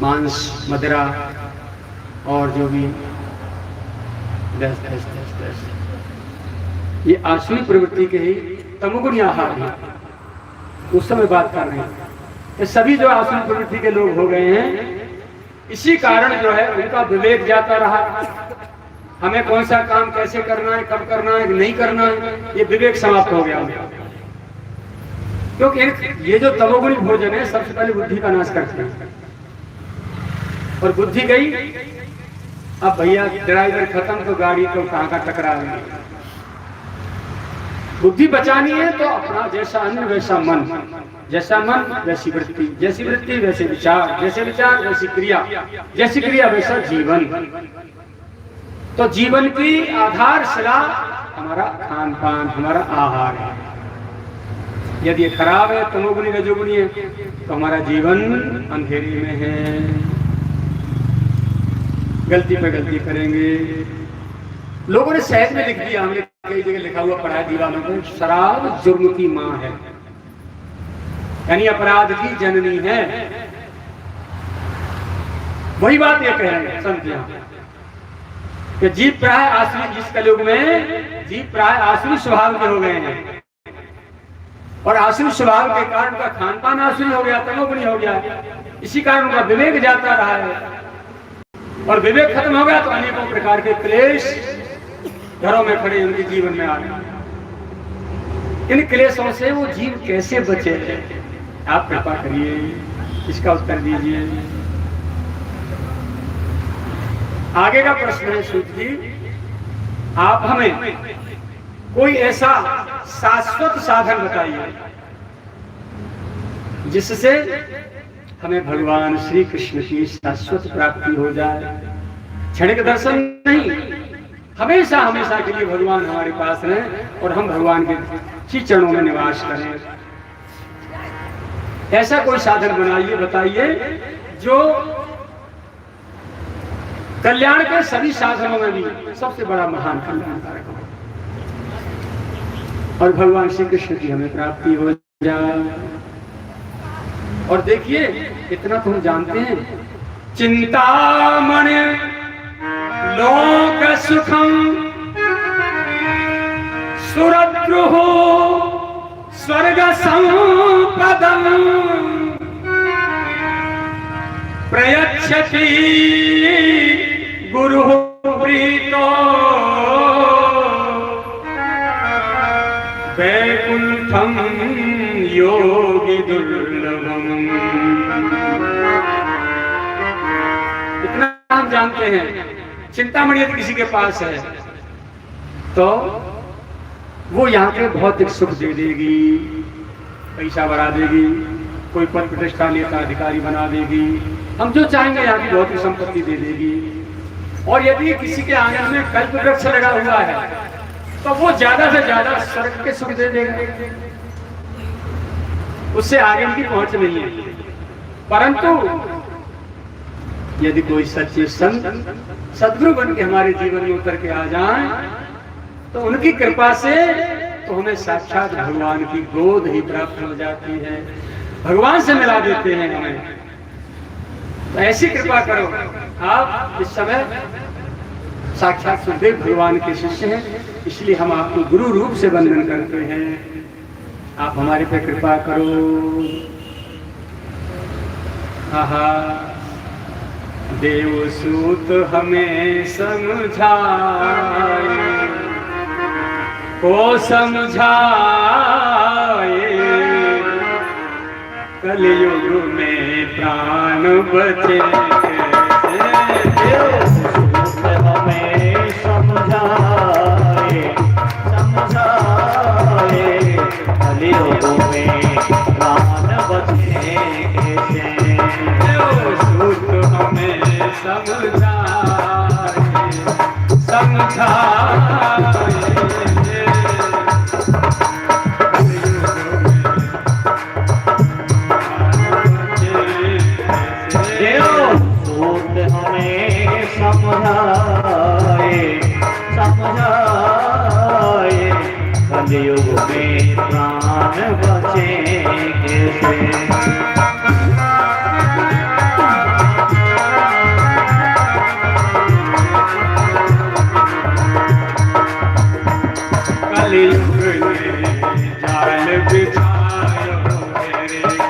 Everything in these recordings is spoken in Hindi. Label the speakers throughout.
Speaker 1: मांस, मदिरा और जो भी ये आसुरी प्रवृत्ति के ही तमोगुणी आहार है। उस समय बात कर रहे हैं कि सभी जो आसुरी प्रवृत्ति के लोग हो गए हैं, इसी कारण जो है उनका विवेक जाता रहा। हमें कौन सा काम कैसे करना है, कब करना है, नहीं करना है, ये विवेक समाप्त हो गया। क्योंकि ये जो तमोगुणी भोजन है सबसे पहले बुद्धि का नाश करते हैं, और बुद्धि गई, अब भैया ड्राइवर खत्म तो गाड़ी तो कहाँ का टकराएगी। बुद्धि बचानी है तो अपना जैसा अन्न वैसा मन, जैसा मन वैसी वृत्ति, जैसी वृत्ति वैसे विचार, जैसे विचार वैसी क्रिया, जैसी क्रिया वैसा जीवन। तो जीवन की आधारशिला हमारा खान पान, हमारा आहार है। यदि ये खराब है, तमोगुणी रजोगुणी है, तो हमारा जीवन अंधेरे में है, गलती पे गलती करेंगे। लोगों ने शहर में लिख दिया, हमने कई जगह लिखा हुआ पढ़ा है दीवानों को, शराब जुर्म की मां है, यानी अपराध की जननी है। वही बात ये कह रहे हैं समझिए कि जीव प्राय आसुरी, इस कलयुग में जीव प्राय आसुरी स्वभाव के हो गए हैं, और आसुरी स्वभाव के कारण का खान पान आसुरी हो गया, तमोगुणी हो गया। इसी कारण उनका विवेक जाता रहा है, और विवेक खत्म हो गया तो अनेकों प्रकार के क्लेश घरों में खड़े उनके जीवन में आ गए। इन क्लेशों से वो जीव कैसे बचे, आप कृपा करिए, इसका उत्तर दीजिए। आगे का प्रश्न है सूत जी, आप हमें कोई ऐसा शाश्वत साधन बताइए जिससे हमें भगवान श्री कृष्ण की शाश्वत प्राप्ति हो जाए। क्षणिक दर्शन नहीं, हमेशा हमेशा के लिए भगवान हमारे पास रहें और हम भगवान के चरणों में निवास करें। ऐसा कोई साधन बनाइए, बताइए जो कल्याण के सभी साधनों में भी सबसे बड़ा महान कल्याणकारक हो, और भगवान श्री कृष्ण की हमें प्राप्ति हो जाए। और देखिए, इतना तो हम जानते हैं, चिंतामणि लोक सुखम सुरद्रुः स्वर्ग संपदम प्रयच्छति गुरु प्रीतो वैकुंठम योगी दुर्लभम। इतना हम जानते हैं, चिंतामणि यदि किसी के पास है तो वो यहाँ के भौतिक सुख दे देगी, पैसा बढ़ा देगी, कोई पद प्रतिष्ठा नेता अधिकारी बना देगी, हम जो चाहेंगे यहाँ की भौतिक संपत्ति दे देगी। और यदि किसी के आंगन में कल्प वृक्ष लगा हुआ है तो वो ज्यादा से ज्यादा स्वर्ग के सुख दे देगा, उससे आगे उनकी पहुंच नहीं है। परंतु यदि कोई सच्चे संत सद्गुरु बन के हमारे जीवन में उतर के आ जाएं तो उनकी कृपा से तो हमें साक्षात भगवान की गोद ही प्राप्त हो जाती है, भगवान से मिला देते हैं हमें। तो ऐसी कृपा करो। आप इस समय साक्षात सुखदेव भगवान के शिष्य हैं, इसलिए हम आपको गुरु रूप से वंदन करते हैं। आप हमारे पे कृपा करो। आहा, देवसूत हमें समझाए, को समझाए, कलयुग में प्राण बचे। देवसूत हमें समझाए, समझाए, कलयुग में प्राण बचे। देवसूत हमें समझाए, समझाए, देवसूत हमें समझाए, समझाए, कलयुग में प्राण बचे कैसे।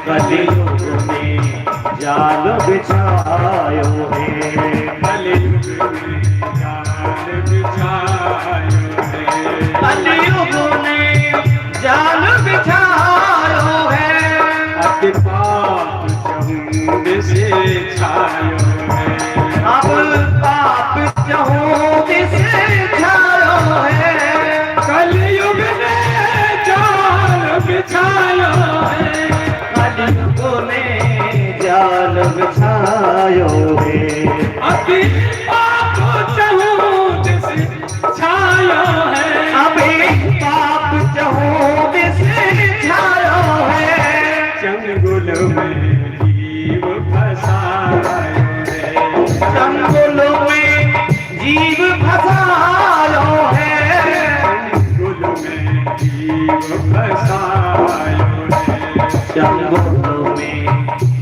Speaker 2: कलयुग में जाल बिछायो है,
Speaker 1: कलयुग में जाल बिछायो है,
Speaker 2: कलयुग में जाल बिछायो है,
Speaker 1: अति पाप चहुंड से छायो है,
Speaker 2: अब पाप चहुंड से छायो है,
Speaker 1: कलयुग में जाल बिछायो है,
Speaker 2: कलयुग में जाल बिछायो है,
Speaker 1: अति पाप चहुंड से छायो है,
Speaker 2: अभी पाप चहुंड से छायो है,
Speaker 1: चंगुल में जीव फसायो है,
Speaker 2: चंगुल में जीव फसायो है,
Speaker 1: चंगुल में जीव फसायो है,
Speaker 2: चंगुल में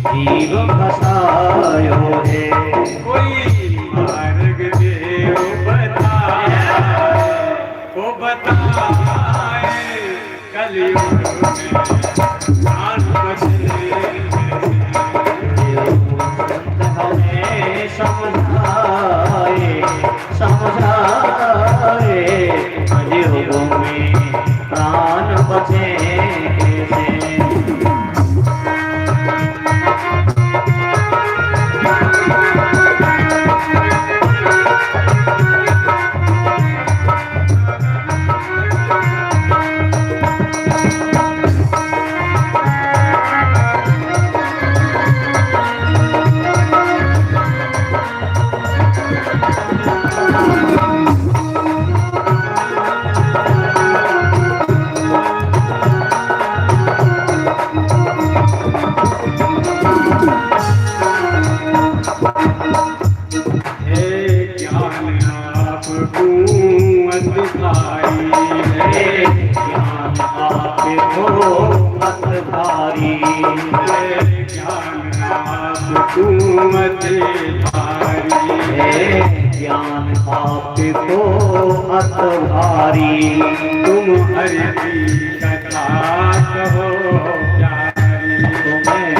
Speaker 2: जीव फसायो है,
Speaker 1: कोई मार्ग दे ओ बताए कलयुग में प्राण बचे
Speaker 2: संत हमें समझाए समझाए, कलयुग में प्राण बचे कैसे,
Speaker 1: हुकूमत भारी
Speaker 2: है ज्ञान आपको अत भारी,
Speaker 1: तुम हर की कथा कहो प्यारी,
Speaker 2: तुम्हें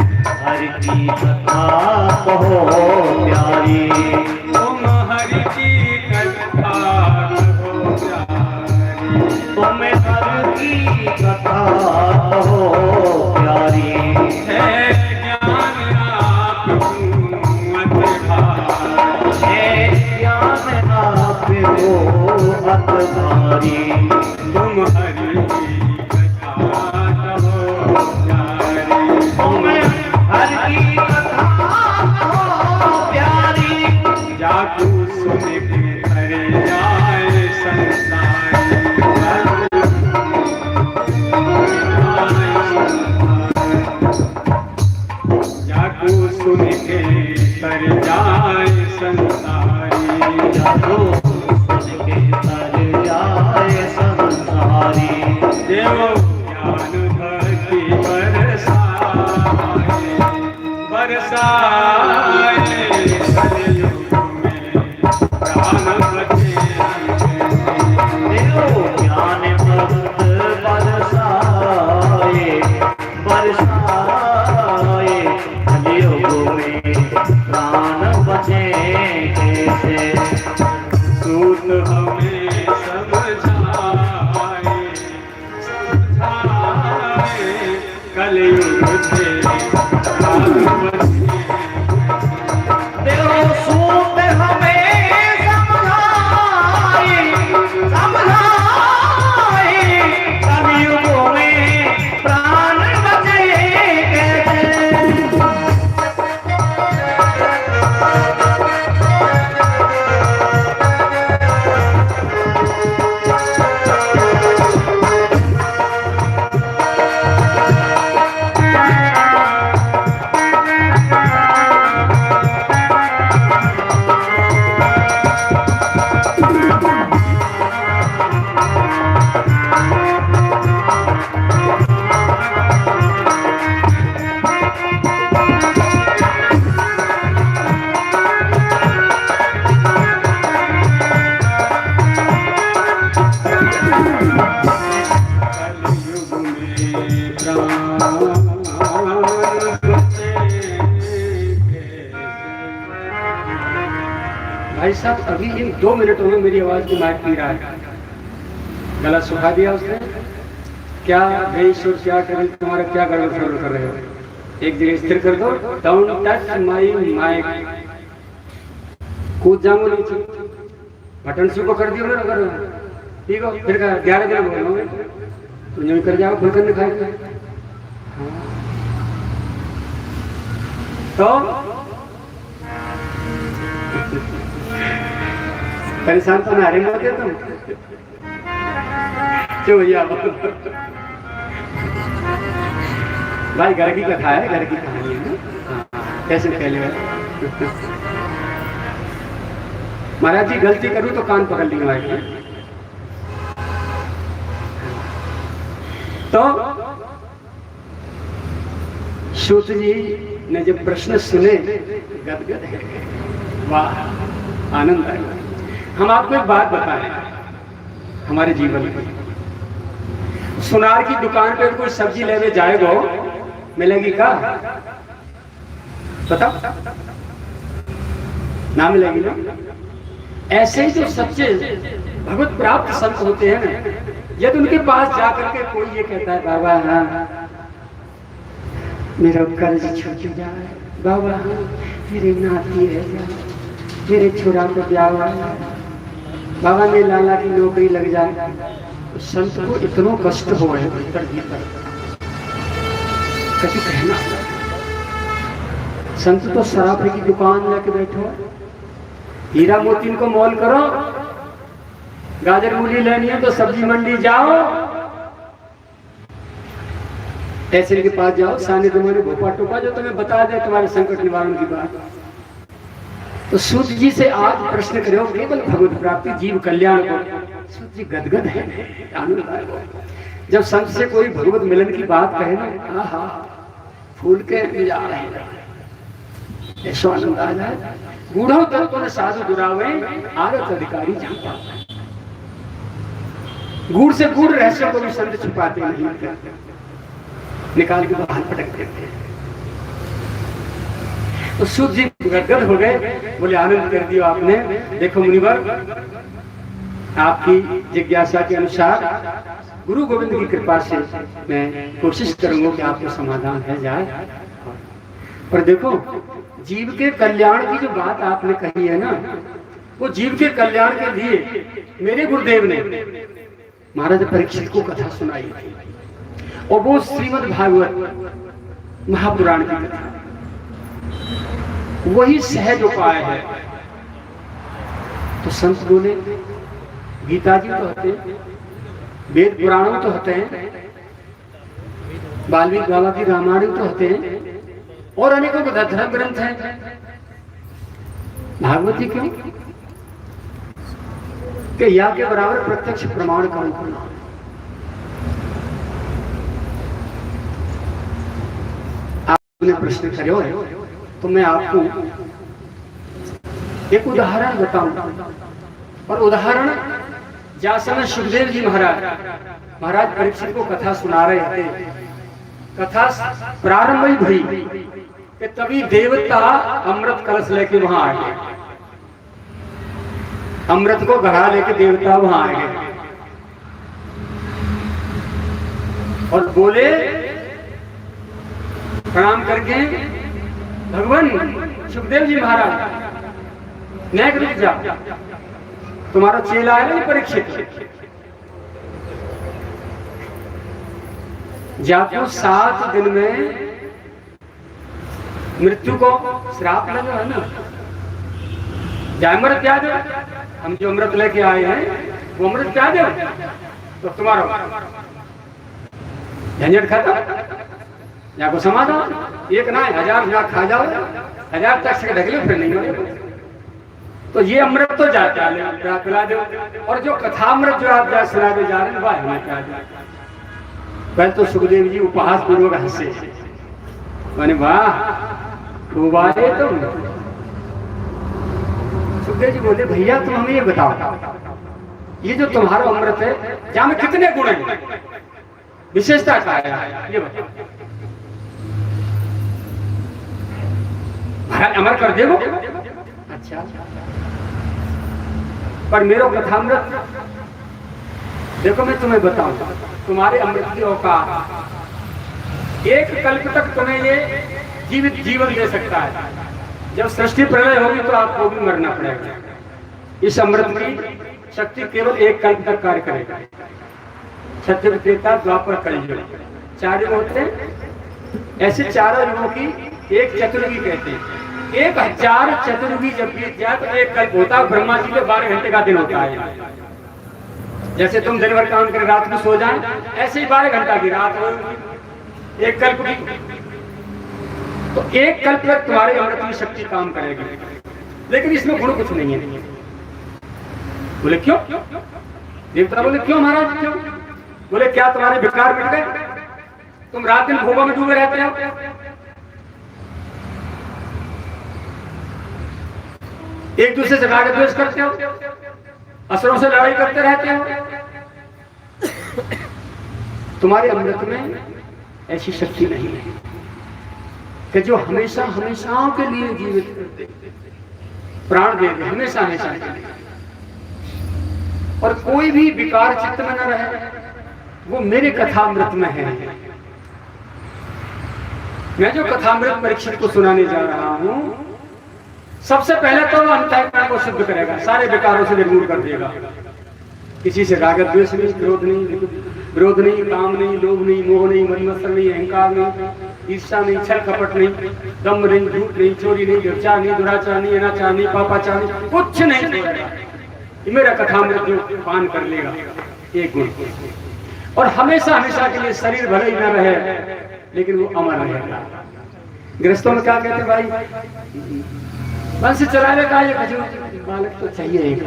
Speaker 2: हर की कथा कहो प्यारी,
Speaker 1: तुम हर की कथा कहो प्यारी,
Speaker 2: तुम्हें हर की कथा कहो प्यारी,
Speaker 1: है ज्ञान आपको अत भारी,
Speaker 2: है ज्ञान आपको अत भारी,
Speaker 1: तुम हर की कथा कहो प्यारी,
Speaker 2: तुम्हें हर की कथा कहो प्यारी,
Speaker 1: जाकू सुन के कर जाए संसारी, जाकू सुन के कर जाए संसारी,
Speaker 2: जागो सुन के तर जाए संसारी,
Speaker 1: देव ज्ञान भक्ति बरसाए बरसाए, कलयुग में प्राण बचे
Speaker 2: देव ज्ञान भक्त बरसाए बरसाए, कलयुग में प्राण बचे कैसे,
Speaker 1: सूत हमें समझाए समझाए, कलयुग से प्राण बचे,
Speaker 2: देव सूत हमें समझाए समझाए, कलयुग में प्राण बचे कैसे,
Speaker 1: भाई साहब अभी इन 2 मिनटों में मेरी आवाज की माइक पी रहा है, गला सुखा दिया उसने, क्या बेईश्वर क्या कर तुम्हारा क्या गड़बड़ कर रहे हो, एक जगह स्थिर कर दो, डोंट टच माई माइक, कूद जाऊंगा नीचे, बटन से को कर दियो ना, अगर ठीक हो फिर 11 दिन बोलोगे तो यूं कर जाओ, खुलकर दिखाई। तो परेशान तो नारे में होते तुम, क्यों भैया भाई घर की कथा है, घर की कहानी है ना, कैसे पहले महाराज जी गलती करूं तो कान पकड़ लिया भाई। तो सूत जी ने जब प्रश्न सुने गदगद है, वाह आनंद आया। हम आपको एक बात बताएं, हमारे जीवन में सुनार की दुकान पे कोई सब्जी लेने जाएगा मिलेगी का बताओ, ना मिलेगी ना। ऐसे ही जो सच्चे भगवत प्राप्त संत होते हैं ना, यदि उनके पास जाकर के कोई ये कहता है बाबा हाँ मेरा कर्ज छूट जाए, बाबा हाँ मेरे नाती है मेरे छोरा को ब्याह हुआ, बाबा मेरे लाला की नौकरी लग जाए, तो संत को इतना कष्ट हो है भीतर भीतर कभी कहना। संत तो शराब की दुकान लेके बैठो, हीरा मोती को मोल करो, गाजर मूली लेनी है तो सब्जी मंडी जाओ, तहसील के पास जाओ, साने तुम्हारे भोपा टोपा जो तुम्हें बता दे तुम्हारे संकट निवारण की बात। तो सूत जी से आज प्रश्न करो केवल भगवत प्राप्ति जीव कल्याण को, सूत जी गदगद है, आनंद। जब संत से कोई भगवत मिलन की बात कहे ना, आहा फूल के जा रहे हैं, ऐसा आनंद आ जाए। बूढ़ो तक तो साधु दुरावे आरत अधिकारी जानता, गुड़ से गुड़ रहस्य को भी संत छुपाते नहीं, निकाल के बाहर पटक देते हैं। तो सूत जी गदगद हो गए, बोले आनंद कर दिया आपने। देखो मुनिवर, आपकी जिज्ञासा के अनुसार गुरु गोविंद की कृपा से मैं कोशिश करूंगा कि आपको समाधान है जाए। पर देखो जीव के कल्याण की जो बात आपने कही है ना, वो जीव के कल्याण के लिए मेरे गुरुदेव ने महाराज परीक्षित को कथा सुनाई थी, और वो श्रीमद् भागवत महापुराण की कथा, वही सहज उपाय है। तो संत बोले गीता जी तो होते हैं, वेद पुराणों तो होते हैं, वाल्मीकि बाबा की रामायण तो होते हैं, और अनेकों धर्म ग्रंथ हैं, भागवती क्यों कि या के बराबर प्रत्यक्ष प्रमाण कौन करना। आपने प्रश्न करे हो तो मैं आपको एक उदाहरण बताऊं, और उदाहरण जहाँ समय सुखदेव जी महाराज परीक्षित को कथा सुना रहे थे, कथा प्रारंभ ही हुई कि तभी देवता अमृत कलश लेके वहां आ गए, अमृत को गढ़ा लेके देवता वहां आ गए और बोले प्रणाम करके, भगवान सुखदेव जी महाराज मैं रुक जा, तुम्हारा चेला है ना परीक्षित, जाको 7 दिन में मृत्यु को श्राप लगा है ना, अमृत त्याग, हम जो अमृत लेके आए हैं वो अमृत त्याग, तो तुम्हारा झंझट खत्म, जाको समाधान, एक ना 1000 खा जाओ, 1000 तक से ढकले फिर नहीं मरे। तो ये अमृत तो जाता है पिला दो, और जो कथामृत जो आप जा सुनाते जा रहे हैं वह हमें क्या जाए। पहले तो सुखदेव जी उपहास पूर्वक हंसे, मैंने वाह खूब आए तुम। सुखदेव जी बोले भैया तुम हमें ये बताओ, ये जो तुम्हारा अमृत है जहाँ में कितने गुण है, विशेषता क्या है ये बताओ। महाराज अमर कर देगो, अच्छा पर मेरो कथामृत, देखो मैं तुम्हें बताऊं, तुम्हारे अमृत की औकात एक कल्प तक तुम्हें ये जीवित जीवन दे सकता है। जब सृष्टि प्रलय होगी तो आपको भी मरना पड़ेगा। इस अमृत की शक्ति केवल एक कल्प तक कार्य करेगा। सत्य, त्रेता, द्वापर, कलियुग, 4 युग होते हैं। ऐसे 4 युगों की एक चतुर्युगी कहते हैं। 1000 चतुर्युगी जब बीत जाए तो एक कल्प होता है। ब्रह्मा जी के 12 घंटे का दिन होता है। जैसे तुम दिन भर काम कर रात में सो जाए, ऐसे ही 12 घंटा की रात हो, एक कल्प की। तो एक कल्प तक तुम्हारे अमृत की शक्ति काम करेगी, लेकिन इसमें गुण कुछ नहीं है। बोले क्यों? देवता बोले क्यों महाराज क्यों? बोले क्या तुम्हारे विकार मिट गए? तुम रात दिन भोगों में डूबे रहते हो, एक दूसरे से राग द्वेष करते हो, असुरों से लड़ाई करते रहते हो। तुम्हारे अमृत में ऐसी शक्ति नहीं है कि जो हमेशा हमेशाओं के लिए जीवित करते, प्राण दे दे हमेशा हमेशा। और कोई भी विकार चित्त में न रहे, वो मेरे कथामृत में है। मैं जो कथामृत परीक्षित को सुनाने जा रहा हूं, सबसे पहले तो वो अंतःकरण को शुद्ध करेगा, सारे विकारों से निर्मूल कर देगा। किसी से राग द्वेष नहीं, विरोध नहीं, काम नहीं, लोभ नहीं, मोह नहीं, मन्मत्सर नहीं, अहंकार नहीं, ईर्ष्या नहीं, छल कपट नहीं, दम्भ नहीं, झूठ नहीं, चोरी नहीं, व्यभिचार नहीं, दुराचार नहीं, अनाचार नहीं, पापाचार नहीं, कुछ नहीं छोड़ेगा। मेरा कथामृत जो पान कर लेगा, एक गुण। और हमेशा हमेशा के लिए शरीर भले ही न रहे, लेकिन वो अमर रहेगा। गृहस्थों में क्या कहते भाई, वंश चलाने का ये बालक तो चाहिए एक।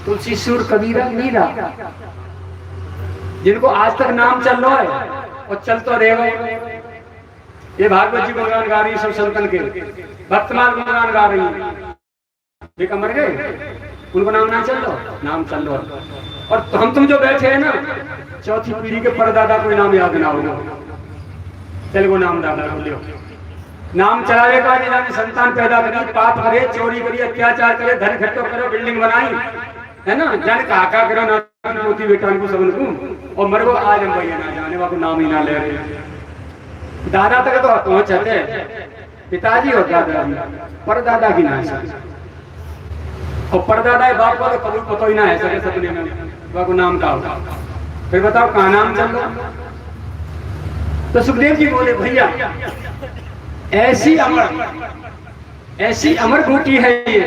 Speaker 1: तुलसी, सूर, कबीरा, मीरा, जिनको आज तक नाम चल रहा है और चल तो रहेगा। ये भागवत जी गुणगान गा रही, सब संतन के भक्तमाल गुणगान गा रही, वे मर गए, उनको नाम ना चल लो, नाम चल लो। और तो तुम जो बैठे हैं ना, चौथी पीढ़ी के परदादा कोई नाम याद ना होगा, चल वो नाम दादा बोलियो। नाम चलावे का जाने संतान पैदा करी, पाप करे, चोरी करी, अत्याचार करे, धन इकट्ठो करो, बिल्डिंग बनाई, है ना, जाने काका करो ना पोती बेटा को सबन को, और मरगो आज हम भैया ना जाने वाला नाम ही ना ले रहे। दादा तक तो पहुंचते, पिताजी और दादा, परदादा की ना है, और परदादा बाप को तो कभी पता ही ना है सके सपने में वो नाम का होगा। फिर बताओ कहाँ नाम चल रहा? तो सुखदेव जी बोले भैया ऐसी अमर बूटी है ये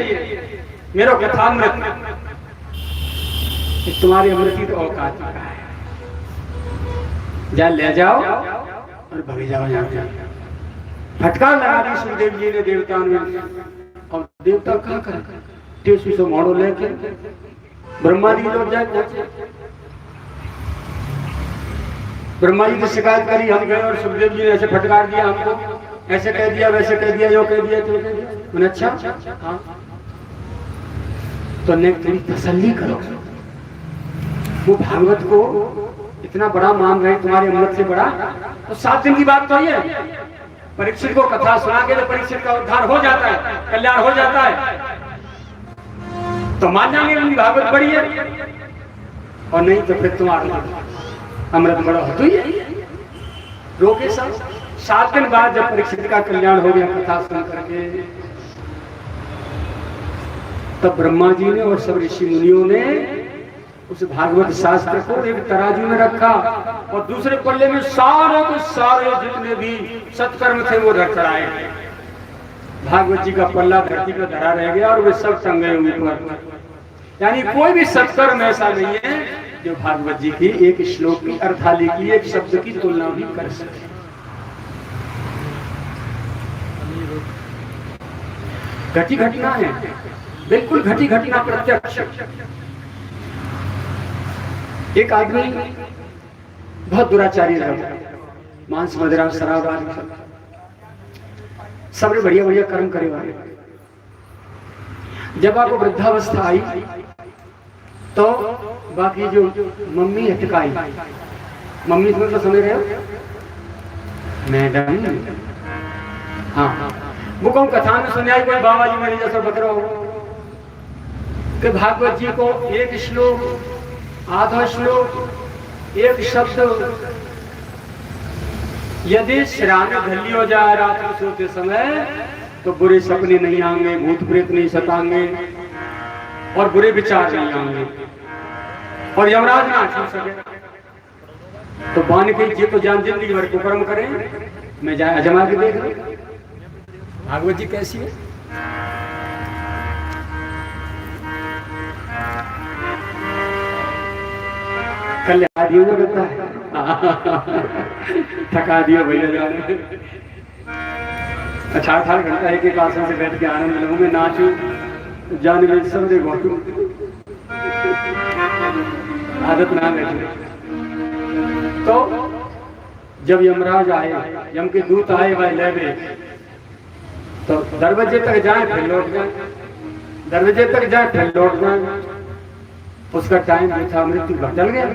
Speaker 1: मेरो कथामृत, तुम्हारे अमृत की तो औकात है। जा ले जाओ और भगे जाओ। यहाँ फटकार लगा दी सुखदेव जी ने देवताओं में, और देवता क्या करे, टेसु से मोड़ो लेके ब्रह्मा जी लौट जाए पहुंचे। ब्रह्मा जी से शिकायत करी, हम गए और सुखदेव जी ने ऐसे फटकार दिया हमको, ऐसे कह दिया, वैसे कह दिया, यो कह दिया, तो कह दिया। अच्छा हाँ, तो ने थोड़ी तसल्ली करो। वो भागवत को इतना बड़ा मान रहे, तुम्हारे अमृत से बड़ा, तो 7 दिन की बात तो ये। परीक्षित को कथा सुना के तो परीक्षित का उद्धार हो जाता है, कल्याण हो जाता है, तो मान जाएंगे उनकी भागवत बड़ी है। और नहीं तो फिर तुम्हारा अमृत बड़ा हो तो ही रोके सब। 7 दिन बाद जब परीक्षित का कल्याण हो गया कथा सुन करके, तब ब्रह्मा जी ने और सब ऋषि मुनियों ने उस भागवत शास्त्र को एक तराजू में रखा, और दूसरे पल्ले में सारे के सारे जितने भी सत्कर्म थे वो रख चढ़ाए। भागवत जी का पल्ला धरती पर धरा रह गया और वे सब टंगे ऊपर। यानी कोई भी सत्कर्म ऐसा नहीं है जो भागवत जी की एक श्लोक की अर्थाली की एक शब्द की तुलना भी कर सके। घटी घटना है, बिल्कुल घटी घटना प्रत्यक्ष। एक आदमी बहुत दुराचारी रहा, मांस मदिरा शराब आदि सब बढ़िया बढ़िया कर्म करे वाले। जब आपको वृद्धावस्था आई तो बाकी जो मम्मी हटकाई, मम्मी तुम्हें तो समझ रहे हो मैडम, हाँ वो कौन कथा में सुनाई, कोई बाबा जी मेरे जैसा बकरा हो, कि भागवत जी को एक श्लोक, आधा श्लोक, एक शब्द यदि सिराने ढली हो जाए रात को सोते समय, तो बुरे सपने नहीं आएंगे, भूत प्रेत नहीं सताएंगे और बुरे विचार नहीं आएंगे और यमराज ना छू सके। तो बान के जी तो जान जिंदगी भर कुकर्म करें, मैं जाए अजमा के देख भागवत जी कैसी है। कल दियो ना करता है थका दियो भैया जाने। 18 घंटा एक एक आसन से बैठ के आनंद लूँ, मैं नाचू जाने में सब देखो आदत ना बैठे। तो जब यमराज आए, यम के दूत आए भाई लेबरे, तो दरवाजे तक जाए फिर लौट जाए, दरवाजे तक जाए फिर लौट जाए। उसका टाइम भी था, मृत्यु घटल गया।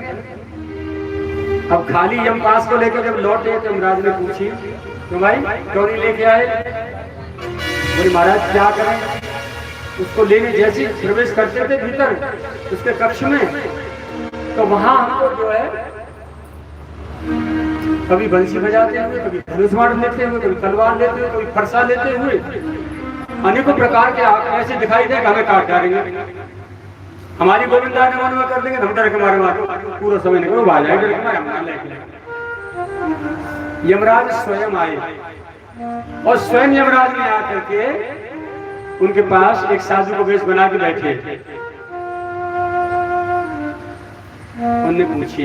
Speaker 1: अब खाली यम पास को लेकर जब लौटे तो यमराज ने पूछी तो भाई क्यों नहीं लेके आए? बोले महाराज क्या करें? उसको लेने जैसे प्रवेश करते थे भीतर उसके कक्ष में, तो वहां हमको जो है कभी बंसी बजाते हुए, कभी धनुष बाण लेते हुए, कभी तलवार लेते हुए, कभी फरसा लेते हुए अनेकों प्रकार के ऐसे दिखाई दे कि हमें काट डालेंगे। हमारी गोविंदा ने मन में कर देंगे, हम डर के मारे मारे पूरा समय निकलो आ जाएगा, डर के मारे हम लेके। यमराज स्वयं आए और स्वयं यमराज ने आकर के उनके पास एक साधु को वेश बना के बैठे। उन्होंने पूछी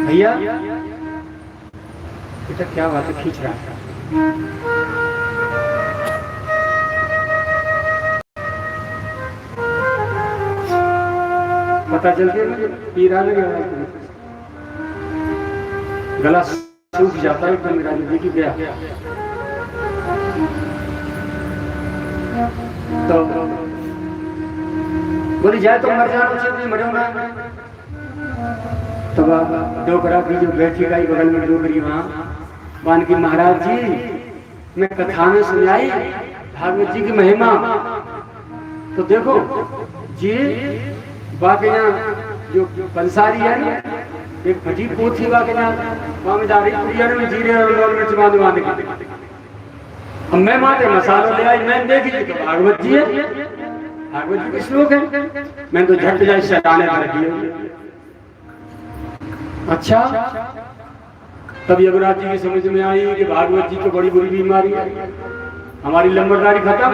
Speaker 1: भैया बेटा क्या बात है, खींच रहा था? पता चलती है पीरा लगे गला सूख जाता है, मेरा देखी गया। तो बोली जाए तो मर जाना चाहिए, मरो ना। तो डोकरा की जो बैठी गई बगल में डोकरी वहां मान की महाराज जी मैं कथा में सुनाई भागवत जी की महिमा, तो देखो जी बाकी जो पंसारी है ना, एक फटी पोथी बाकी वहां में जा रही में जीरे और मिर्च बांध के। अब मैं माते मसाला ले आई, मैंने देखी तो भागवत जी है, भागवत जी के श्लोक है, मैंने तो झट जाए शैताने कर दिए। अच्छा तब यमराज जी की समझ में आई कि भागवत जी तो बड़ी बुरी बीमारी है, हमारी लंबरदारी खत्म।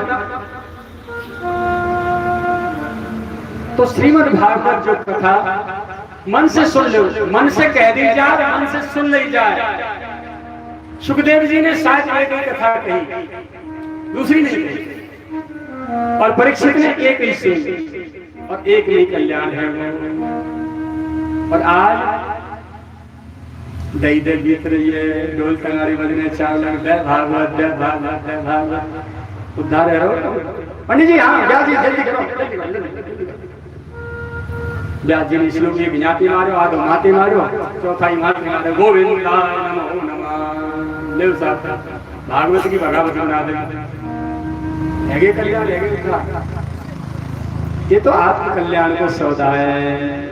Speaker 1: तो श्रीमद् भागवत जो कथा मन से सुन लो, मन से कह दी जाए, मन से सुन ली जाए। सुखदेव जी ने शायद एक ही कथा कही, दूसरी नहीं कही, और परीक्षित ने एक ही सुनी और एक ही कल्याण है। और आज दई दे बीत रही है, ढोल टंगारी बजने चार लग दे भागवत दे भागवत दे भागवत। उद्धार है पंडित जी, हाँ व्यास जी जल्दी करो। व्यास जी ने श्लोक एक ज्ञाति मारो, आधो माते मारो, चौथाई माते मारो, गोविंदाय नमो नमः। ले साहब भागवत की भगावत बना दे, हैगे कल्याण हैगे। ये तो आपके कल्याण को सौदा है।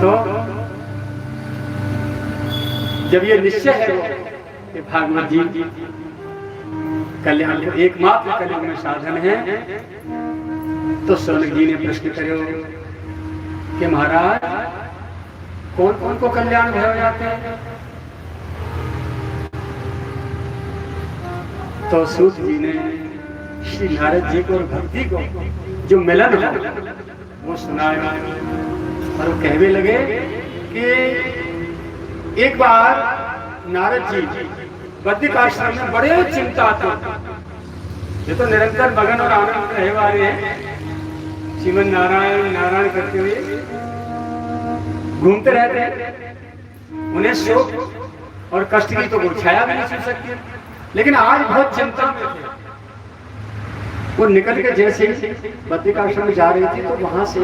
Speaker 1: तो जब ये निश्चय है कि भागवत जी कल्याण एकमात्र कल्याण में साधन है, तो सौनक जी ने प्रश्न करो कि महाराज कौन कौन को कल्याण हो जाते हैं? तो सूत जी ने श्री नारद जी को और भक्ति को जो मिलन हो वो सुनाया, और वो कहने लगे कि एक बार नारद जी बद्रिक आश्रम में बड़े चिंता थे। ये तो निरंतर मगन और आनंद रहे वाले हैं, श्रीमन नारायण नारायण करते हुए घूमते रहते हैं। उन्हें शोक और कष्ट की तो कोई छाया भी नहीं छू सकती, लेकिन आज बहुत चिंता में थे। वो निकल के जैसे बद्रिक आश्रम में जा रही थी तो वहां से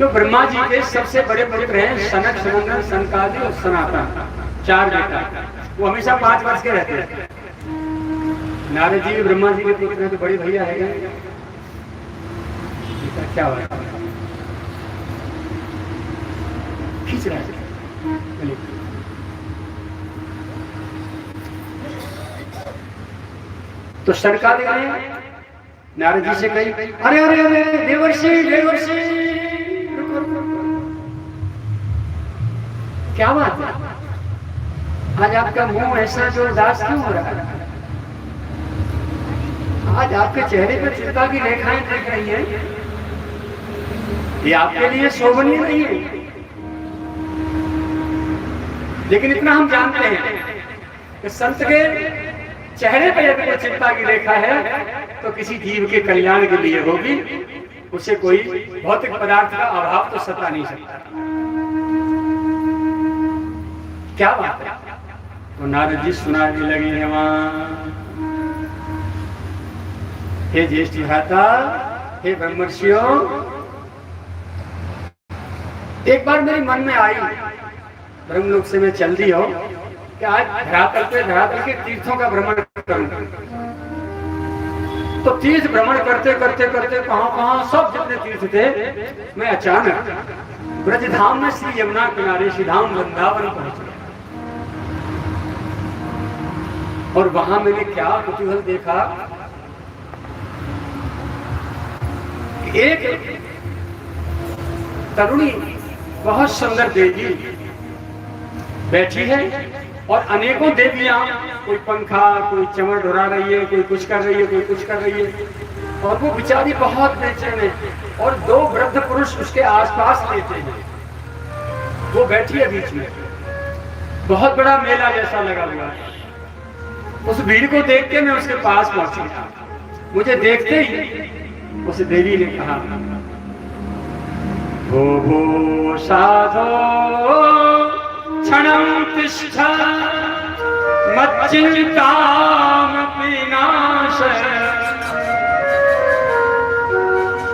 Speaker 1: तो ब्रह्मा जी के सबसे बड़े पुत्र हैं सनक, सनंदन, सनकादि और सनातन, 4 बेटा। वो हमेशा 5 वर्ष के रहते हैं। नारद जी भी ब्रह्मा जी के पुत्र हैं, तो बड़े भैया है क्या हुआ, खींच रहा है। तो सनकादि ने नारद जी से कही, अरे अरे अरे देवर्षि देवर्षि, क्या बात है, आज आपका मुंह ऐसा जो उदास क्यों हो रहा है? आज आपके चेहरे पर चिंता की रेखाएं दिख रही हैं। ये आपके लिए शोभनीय नहीं है। लेकिन इतना हम जानते हैं कि संत के चेहरे पर यदि कोई चिंता की रेखा है तो किसी जीव के कल्याण के लिए होगी। उसे कोई भौतिक पदार्थ का अभाव तो सता नहीं सकता। क्या बात है? तो नारद जी सुनाने लगे हैं वहां, हे ज्येष्ठ भ्राता, हे ब्रह्मर्षियों, एक बार मेरे मन में आई, ब्रह्मलोक से मैं चल दी हो कि आज धरातल के तीर्थों का भ्रमण करूं। तो तीर्थ भ्रमण करते करते करते कहां सब जितने तीर्थ थे, मैं अचानक ब्रजधाम में श्री यमुना किनारे श्री धाम वृंदावन पहुंच गया। और वहां मैंने क्या कुतूहल देखा, एक तरुणी बहुत सुंदर देवी बैठी है और अनेकों देवियां, कोई पंखा, कोई चमड़ ढुरा रही है, कोई कुछ कर रही है, कोई कुछ कर रही है। और वो बेचारी बहुत बेचैन है और 2 वृद्ध पुरुष उसके आसपास लेते हैं। वो बैठी है बीच में, बहुत बड़ा मेला जैसा लगा हुआ है। उस भीड़ को देख के मैं उसके पास पहुंचा। मुझे देखते ही उस देवी ने कहा, भो साधो क्षणं तिष्ठ मच्चिंतामपि नाशय।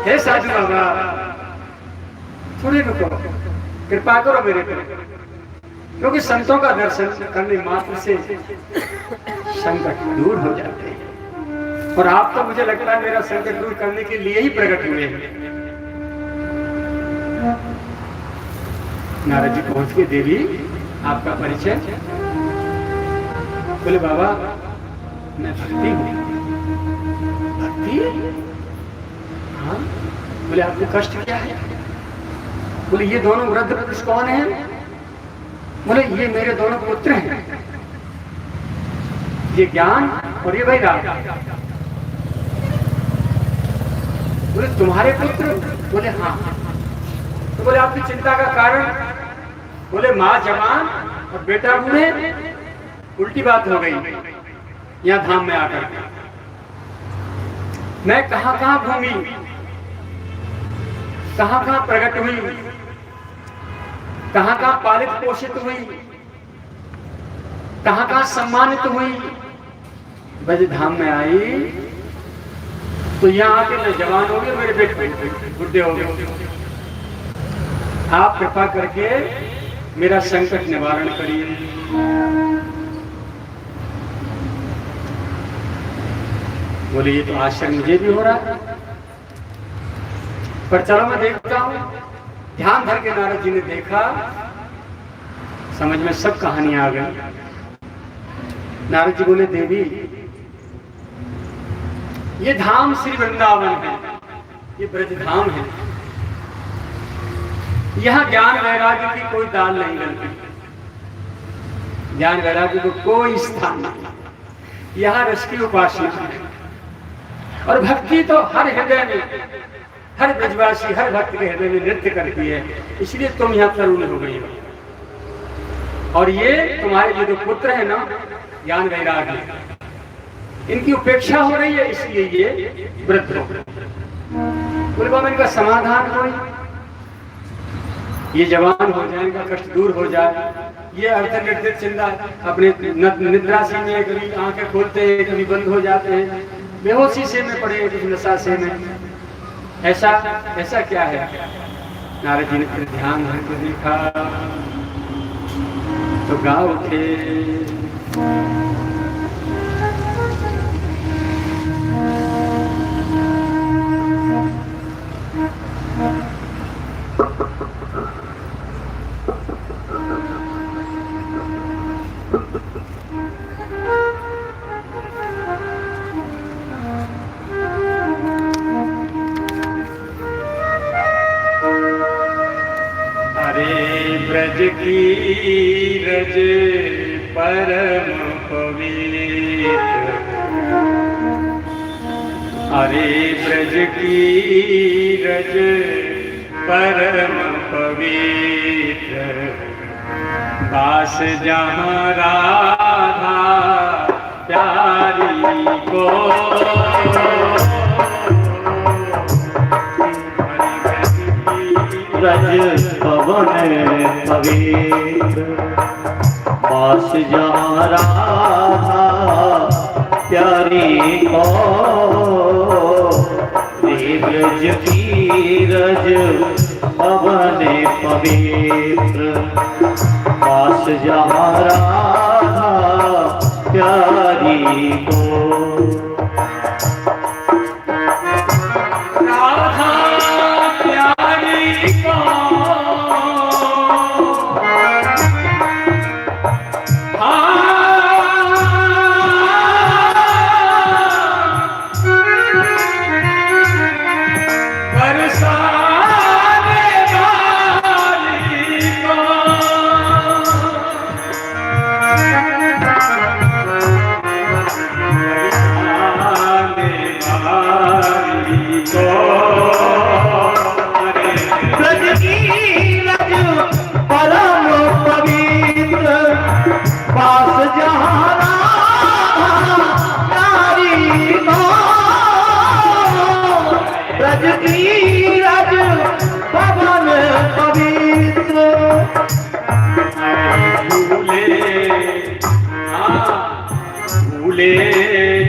Speaker 1: हे साधु बाबा, थोड़ी रुको, कृपा करो मेरे पर, क्योंकि संतों का दर्शन करने मात्र से संकट दूर हो जाते हैं। और आप तो मुझे लगता है मेरा संकट दूर करने के लिए ही प्रकट हुए हैं। नारद जी पहुंच के, देवी आपका परिचय? बोले बाबा मैं भक्ति हूं। भक्ति? हाँ। बोले आपको कष्ट क्या है? बोले ये दोनों वृद्ध पुरुष कौन हैं? बोले ये मेरे दोनों पुत्र हैं, ये ज्ञान और ये वैराग। बोले तुम्हारे पुत्र? बोले हाँ। तो बोले आपकी चिंता का कारण? बोले माँ जवान और बेटा बूढ़े। उल्टी बात हो गई यहाँ धाम में आकर। मैं कहां घूमी, कहां प्रकट हुई, कहां पालित पोषित हुई, कहां सम्मानित हुई। ब्रजधाम में आई तो यहाँ आके मैं जवान हो गए, मेरे बेटे बुढ़े हो गए। आप कृपा करके मेरा संकट निवारण करिए। बोले ये तो आश्चर्य मुझे भी हो रहा है, पर चलो मैं देखता हूं। ध्यान धर के नारद जी ने देखा, समझ में सब कहानी आ गई। नारद जी बोले देवी ये धाम श्री वृंदावन है, ये ब्रजधाम है। यहाँ ज्ञान वैराग्य की कोई दाल नहीं गलती, ज्ञान वैराग्य को कोई स्थान नहीं। यहाँ रस की उपासना है और भक्ति तो हर हृदय में, हर ब्रजवासी हर भक्त के हृदय में नृत्य करती है। इसलिए तुम यहाँ तरुण हो गई हो। और ये तुम्हारे जो पुत्र है ना ज्ञान वैराग्य, इनकी उपेक्षा हो रही है, इसलिए ये वृद्ध हो। बोले बाबा इनका समाधान कोई, ये जवान हो जाए, इनका कष्ट दूर हो जाए। ये अर्धनिर्दित चिंता अपने निद्रा से में कभी आंखें खोलते हैं, कभी बंद हो जाते हैं, बेहोशी से में पड़े, कुछ नशा से में। ऐसा क्या है? नारद जी ने फिर ध्यान धर को देखा तो गा उठे। ब्रज की रज परम पवित्र, अरे ब्रज की रज परम पवित्र, दास जहाँ राधा प्यारी को,
Speaker 2: ब्रज पवन पवित्र, पास जहाँ राधा प्यारी को, ब्रज की रज पवन पवित्र, पास जहाँ राधा प्यारी को।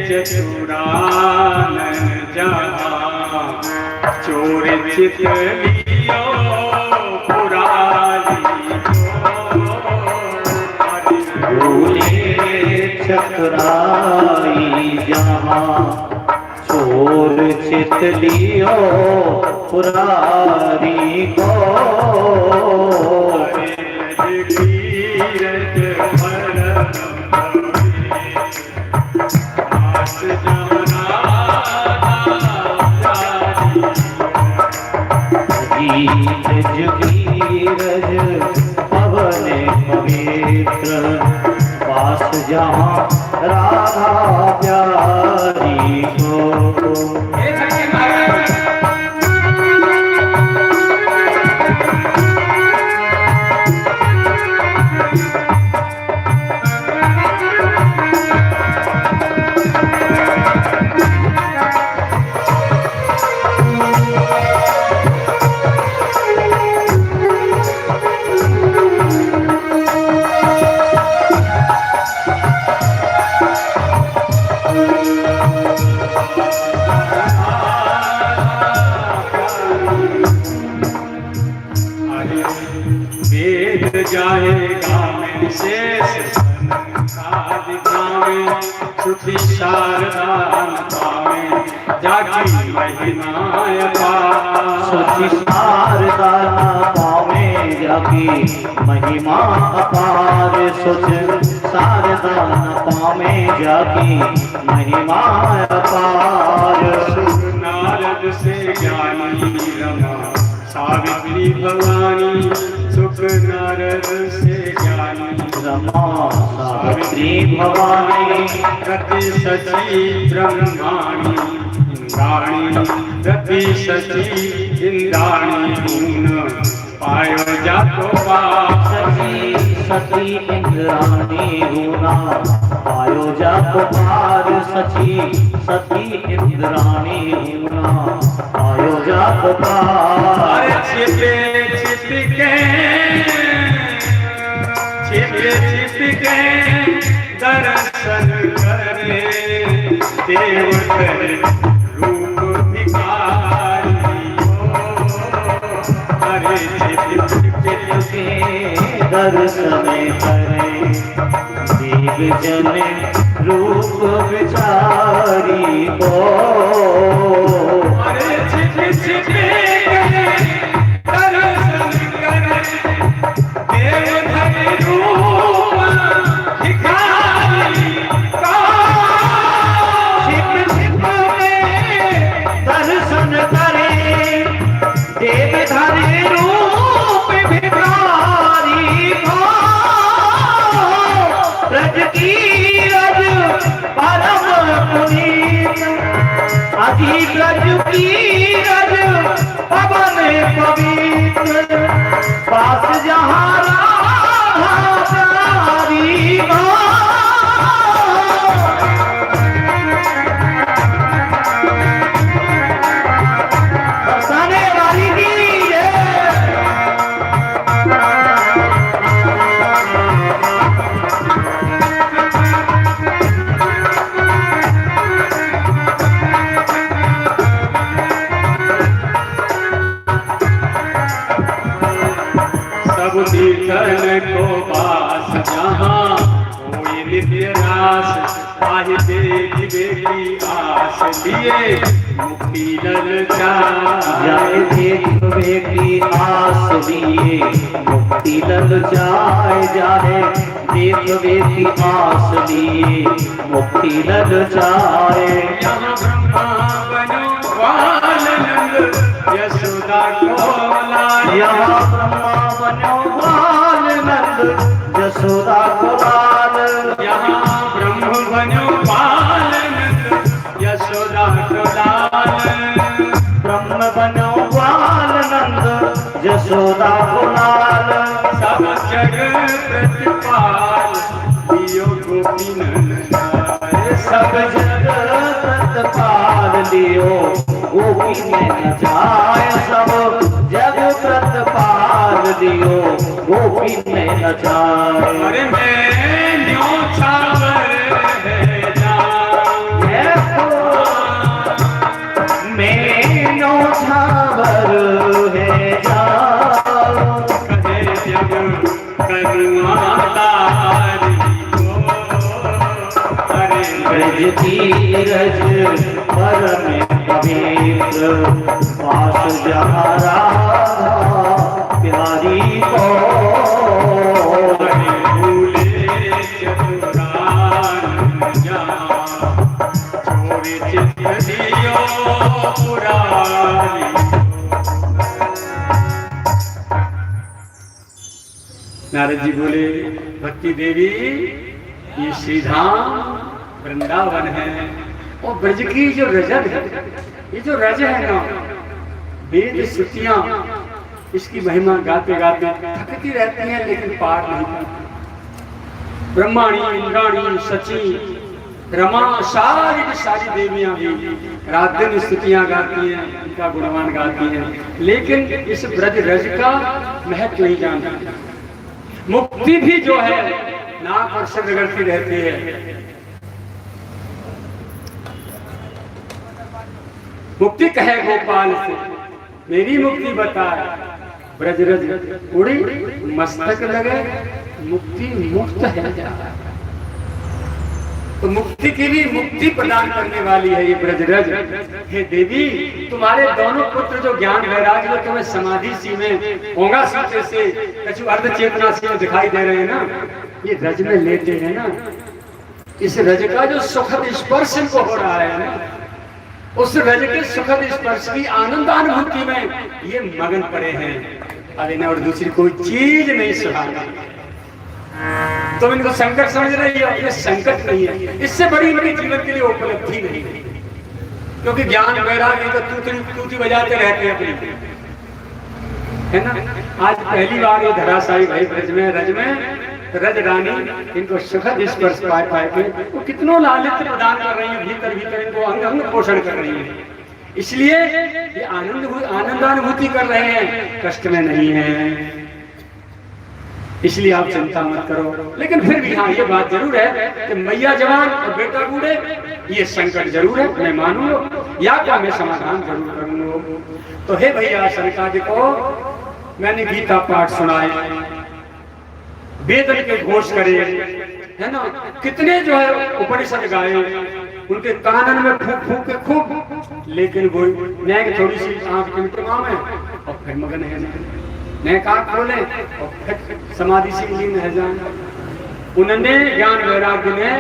Speaker 1: चतुरानन जहाँ चोर चित लियो पुरारी को,
Speaker 2: भूले चतुराई जहाँ चोर चित लियो पुरारी को, जगीरज पवन पवित्र, पास जहाँ राधा प्यारी को।
Speaker 1: जाएगा में शेष साध गावे, श्रुति शारदा पावे जाकी महिमा अपार,
Speaker 2: श्रुति शारदा पावे जाकी महिमा अपार, श्रुति शारदा पावे जाकी महिमा अपार।
Speaker 1: नारद से ज्ञानी रमा सावित्री भवानी, सुख नारद से ज्ञानी
Speaker 2: रमा सावित्री भवानी,
Speaker 1: रति सची ब्रह्माणी इंद्राणी, रति सची इंद्राणी गुण पायो जातो पार,
Speaker 2: सची सती इंद्राणी गुना पायो जातो पार, सची सती इंद्राणी गुना पायो जातो पार।
Speaker 1: छिपे छिपके छिपे छिपके दर्शन करे, देव करे रूप भिखारी को, अरे छिप
Speaker 2: के दर्शन करे देव जन रूप विचारी को।
Speaker 1: अरे छिप छिप दर्शन करे देव धरि रूप भिखारी को।
Speaker 2: छिप छिप में दर्शन करे देव धरि रूप भिखारी को। ब्रज की रज परम पुनीत अति ब्रज की रज पवन पवित्र पास जहाँ राधारी को। बरसाने वाली की
Speaker 1: सब तीर्थन को पास जहाँ कोई नित्य रास आहि देख बेटी आस लिए मुक्ति
Speaker 2: जाए देखवे की आस लिए मुक्ति लल जाए जाए देखवे की आस लिए मुक्ति लल जाए।
Speaker 1: यहाँ ब्रह्मा बनो बालनंद यशोदा को लाया।
Speaker 2: यहाँ ब्रह्मा बनो बालनंद यशोदा को लाल।
Speaker 1: यहाँ ब्रह्म बनो बालनंद यशोदा को लाल।
Speaker 2: ब्रह्म बनो बालनंद यशोदा को लाल।
Speaker 1: सब जग प्रतिपाल दियो गोपी नंदन।
Speaker 2: सब जग प्रतिपाल लियो गोपी न जाए। सब जग प्रतिपाल लियो गोपी न जाए।
Speaker 1: अरे मैं न्योछावर है जान।
Speaker 2: मैं न्योछावर है जान।
Speaker 1: कहे जग करुणा तारी को। अरे
Speaker 2: ब्रज की रज परम पवित्र पास जहाँ राधा प्यारी को।
Speaker 1: अरे भूले चतुरान जान छोड़े चित्त दियो पुरानी। नारद जी बोले भक्ति देवी ये श्रीधाम वृंदावन है और ब्रज की जो रजत है, ये जो रज है ना, वेद श्रुतियां इसकी महिमा गाते गाते थकती रहती हैं लेकिन पार नहीं पाती। ब्रह्माणी इंद्राणी सची रमा सारी की सारी देवियां भी रात दिन स्तुतियां गाती हैं, उनका गुणगान गाती हैं, लेकिन इस ब्रज रज का महत्व नहीं जानती। मुक्ति भी जो है नाक और सिर रगड़ती रहती है। मुक्ति कहे गोपाल से मेरी मुक्ति बताए। ब्रज रज उड़ी मस्तक लगे मुक्ति मुक्त है जा। तो मुक्ति के लिए मुक्ति प्रदान करने वाली है ये ब्रज रज। हे देवी तुम्हारे दोनों पुत्र जो ज्ञान वैराग्य जो तुम्हें समाधि सी में होगा सूत्र से कछु अर्ध चेतना से दिखाई दे रहे हैं ना, ये रज में लेते हैं ना, इस रज का जो सुखद स्पर्श इनको हो रहा है ना, उस रज के सुखद स्पर्श की आनंदानुभूति में ये मगन पड़े हैं। अब इन्हें और दूसरी कोई चीज नहीं सुहाना। तुम इनको संकट समझ रही हो, ये संकट नहीं है, इससे बड़ी बड़ी जीवन के लिए उपलब्धि नहीं है। क्योंकि ज्ञान वैराग्य तो तूती बजाते रहते हैं अपनी, है ना। आज पहली बार ये धराशायी भाई ब्रज में रज में रज रानी इनको सुखद स्पर्श पाए के वो कितनों लालित्य प्रदान कर रही है, भीतर भीतर इनको अंग अंग पोषण कर रही है। इसलिए ये आनंदानुभूति कर रहे हैं, कष्ट में नहीं है। इसलिए आप चिंता मत करो। लेकिन फिर भी हाँ ये बात जरूर है कि मैया जवान और बेटा बूढ़े, ये संकट जरूर है, मैं मानूंगा या क्या मैं समाधान जरूर करूंगा। तो हे भैया शनकादि को मैंने गीता पाठ सुनाए, वेद के घोष करे, है ना, कितने जो है उपनिषद गाए, उनके कानन में फूक फूक के खूब, लेकिन वो नैक थोड़ी सी आंख टिमटिमाम है और फिर मगन है, नैक आंख खोले और फिर समाधि से लीन रह जाए। उन्होंने ज्ञान वैराग्य में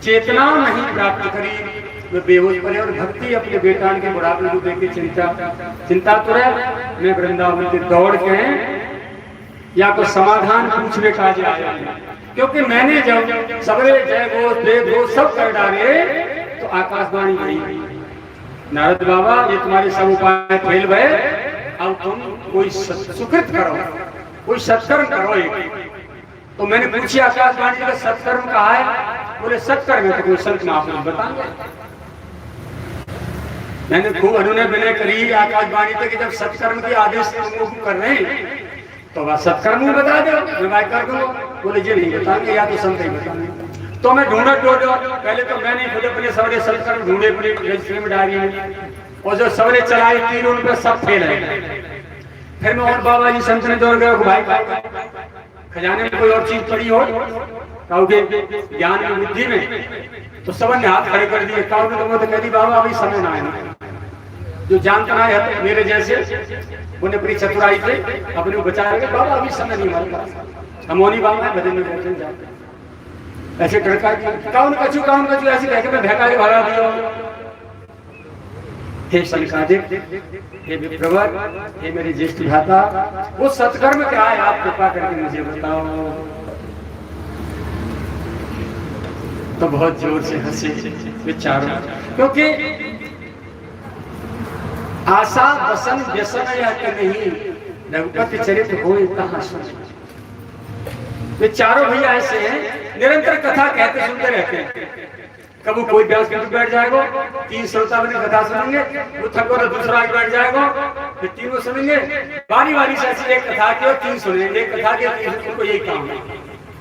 Speaker 1: चेतना नहीं प्राप्त करी, वे बेहोश पड़े और भक्ति अपने बेटान के बुढ़ापे को देख के चिंता तो रहे, मैं वृंदावन के दौड़ के या कोई समाधान पूछने का आया, क्योंकि मैंने जब सबरे जय घोष देव घोष सब कर डाले तो आकाशवाणी आई, नारद बाबा ये तुम्हारे सब उपाय फेल भय, अब तुम कोई सुकृत करो, कोई सत्कर्म करो एक। तो मैंने पूछी आकाशवाणी का सत्कर्म कहा है? बोले सत्कर्म है तो कोई संत महापुरुष बताएंगे। मैंने खूब अनुनय विनय करी आकाशवाणी पे कि जब सत्कर्म के आदेश कर रहे हैं तो वह सत्कर्म में बता दो, मैं कर दूंगा। बोले जी नहीं बताएंगे, या तो संत ही बताएंगे। तो मैं ढूंढा पहले तो मैंने खुद अपने सवरे सत्कर्म ढूंढे अपने रजिस्ट्री में डायरी में, और जो सवरे चलाए तीन उन पे सब फेल है। फिर मैं और बाबा जी संत ने दौड़ गए, भाई खजाने में कोई और चीज पड़ी हो ज्ञान में बुद्धि में, तो सबन ने हाथ खड़े कर दिए। तो कह दी बाबा अभी समय ना है, जो जानता ना है मेरे जैसे उन्हें बड़ी चतुराई थे अपने को बचा रहे, बाबा अभी समय नहीं हमारे पास, हम ओनी बाबा भजन में बैठे जाते ऐसे टड़का काउन कचू ऐसे कह के मैं भैका के भगा दिया। हे शंकादेव, हे विप्रवर, हे मेरे ज्येष्ठ भ्राता, वो सत्कर्म क्या है आप कृपा करके मुझे बताओ। तो बहुत जोर से हंसे विचारों, क्योंकि आशा बसन व्यसन यह नहीं, रघुपति चरित्र हो कहां सुन। वे चारों भैया ऐसे हैं, निरंतर कथा कहते सुनते रहते हैं। कभी कोई व्यास बैठ जाएगा, 3 श्रोता बने कथा सुनेंगे, वो थको तो दूसरा आगे बैठ जाएगा, फिर 3 सुनेंगे, बारी बारी से ऐसी एक कथा की और 3 सुनेंगे, एक कथा के 3 को यही काम है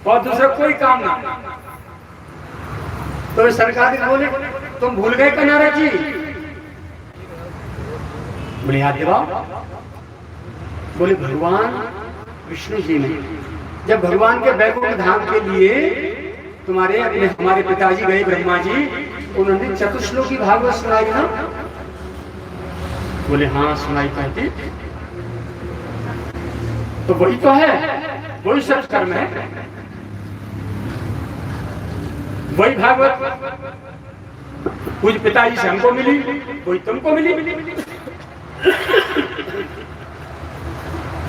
Speaker 1: और दूसरा कोई काम ना। तो सरकार बोले तुम भूल गए कनारा जी? बोले हाथ दिखाओ। बोले भगवान विष्णु जी ने जब भगवान के वैकुंठ धाम के लिए तुम्हारे अपने हमारे पिताजी गए ब्रह्मा जी, उन्होंने चतुश्लोकी भागवत सुनाई ना? बोले हाँ सुनाई कहती। तो वही तो है, वही सत्कर्म है, वही भागवत कुछ पिताजी से हमको मिली, वही तुमको मिली,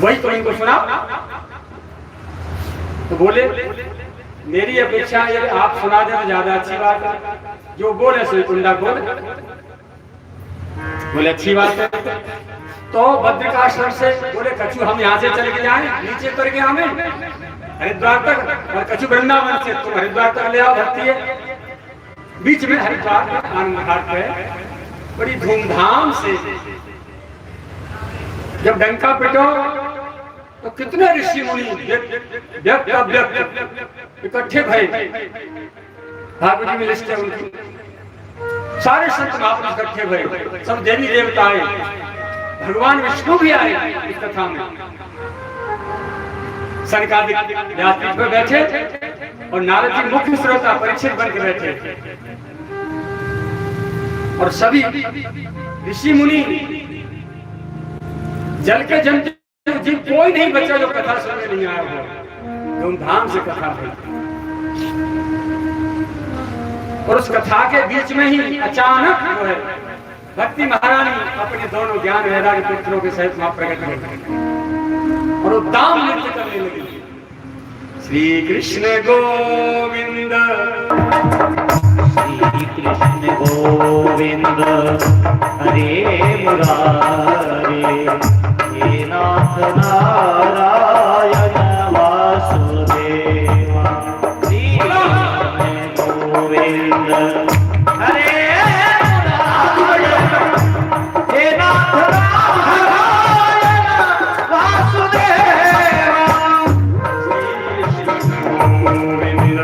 Speaker 1: वही तो इनको सुना। तो बोले मेरी अपेक्षा यदि आप सुना दे तो ज्यादा अच्छी बात है, जो बोले सो कुंडा बोले। बोले अच्छी बात है। तो बद्रिकाश्रम से बोले कछु हम यहाँ से चले के जाए, नीचे उतर के हमें हरिद्वार तक, और कछु वृंदावन से तुम हरिद्वार तक ले आओ, भक्ति है। बीच में हरिद्वार आनंद घाट पे बड़ी धूमधाम से जब डंका पिटो तो कितने ऋषि मुनि व्यक्त अव्यक्त इकट्ठे भय, भागवत जी में लिस्ट है उनकी, सारे संत महापुरुष इकट्ठे भय, सब देवी देवता आए, भगवान विष्णु भी आए इस कथा में। सनकादिक व्यासपीठ पर बैठे और नारद जी मुख्य श्रोता परीक्षित बन के बैठे, और सभी ऋषि मुनि जल के जमते, जिन कोई नहीं बचा जो कथा सुनने नहीं आया हो। धूमधाम से कथा हुई और उस कथा के बीच में ही अचानक जो है भक्ति महारानी अपने दोनों ज्ञान वैराग्य पुत्रों के सहित वहां प्रकट हुए और वो दाम नृत्य करने लगी। श्री कृष्ण गोविंद,
Speaker 2: श्री कृष्ण गोविंद, हरे मुरारे, हे नाथ नारायण वासुदेवा। श्री कृष्ण गोविंद, हरे मुरारे, हे नाथ नारायण वासुदेवा। श्री कृष्ण गोविंद,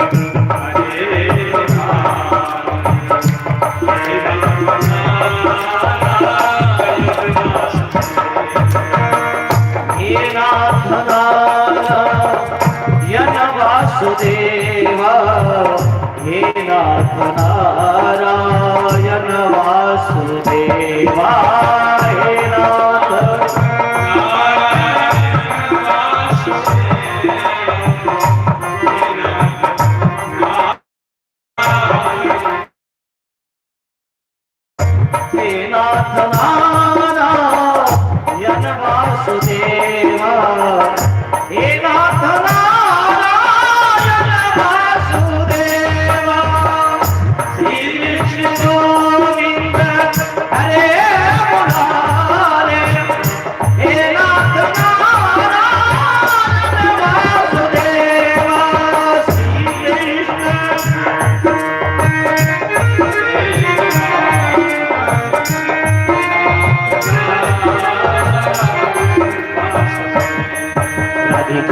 Speaker 2: हरे नारायण वासुदेवा हे नाथ नारायण वासुदेवा हे नाथ हे नाथ नारायण वासुदेवा हे नाथ नारायण वासुदेवा श्री कृष्ण गोविंद हरे मुरारे हे नाथ नारायण वासुदेवा श्री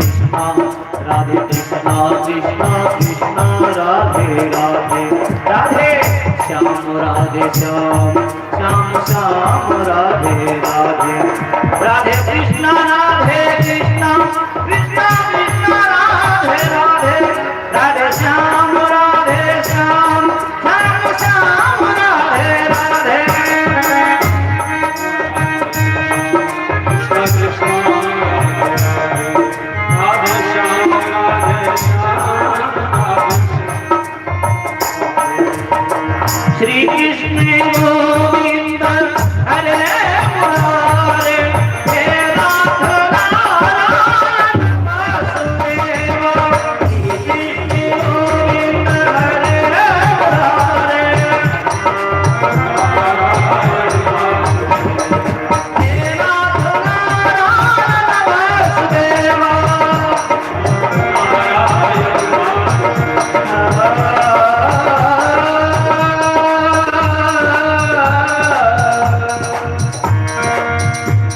Speaker 2: राधे कृष्णा कृष्णा कृष्णा राधे राधे राधे श्याम राधे श्याम श्याम श्याम राधे राधे राधे कृष्णा कृष्णा कृष्णा कृष्णा राधे राधे राधे श्याम श्याम श्याम राधे राधे श्री कृष्ण गोविंद हरे मुरारे हे नाथ नारायण वासुदेवा श्री कृष्ण गोविंद हरे मुरारे हे नाथ नारायण वासुदेवा